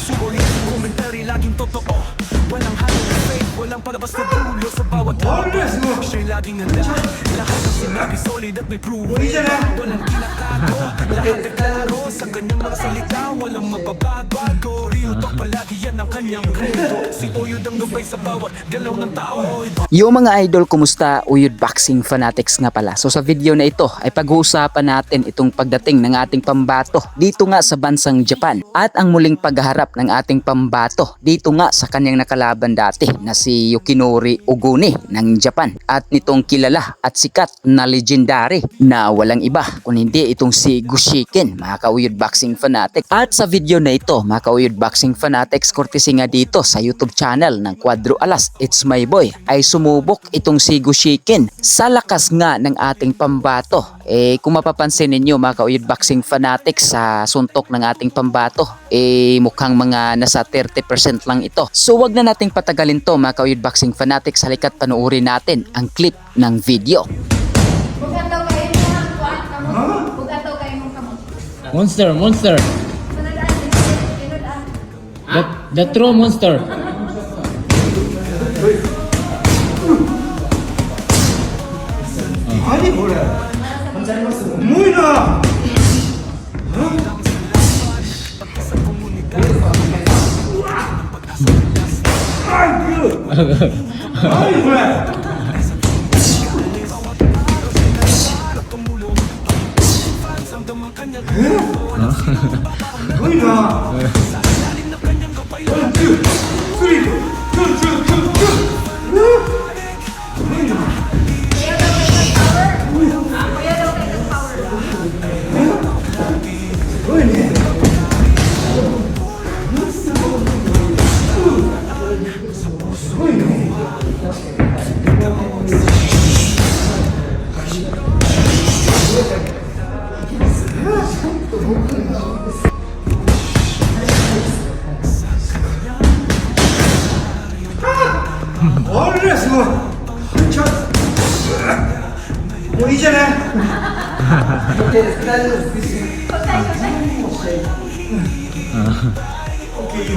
Subalit yung commentary laging totoo. Walang halong fake, walang palabas na dulo sa bawat tao. Siya'y laging handa, lahat ng sinabi solid at may proof. Walang kinakago, lahat ay klaro sa kanyang mga salita. Walang mababago, real talk palagi yan ang kanyang credo. Si Oyod ang gabay sa bawat galaw ng tao. Yo mga idol, kumusta? Uyod Boxing Fanatics nga pala. So sa video na ito ay pag-uusapan natin itong pagdating ng ating pambato dito nga sa bansang Japan at ang muling pagharap ng ating pambato dito nga sa kanyang nakalaban dati na si Yukinori Oguni ng Japan at nitong kilala at sikat na legendary na walang iba kung hindi itong si Gushiken, mga ka-Uyod Boxing Fanatics. At sa video na ito mga ka-Uyod Boxing Fanatics, courtesy nga dito sa YouTube channel ng Cuadro Alas, It's My Boy, ay sumubok itong si Gushiken sa lakas nga ng ating pambato. Kung mapapansin ninyo mga ka-Uyod Boxing Fanatics, sa suntok ng ating pambato mukhang mga nasa 30% lang ito. So wag na nating patagalin to mga ka-Uyod Boxing Fanatics, halika't panuorin natin ang clip ng video. Monster, monster. The true monster. 아니 뭐래? 뭐이나? 아니 뭐래? 뭐이나? 어렸어 뭐 이제네 오케이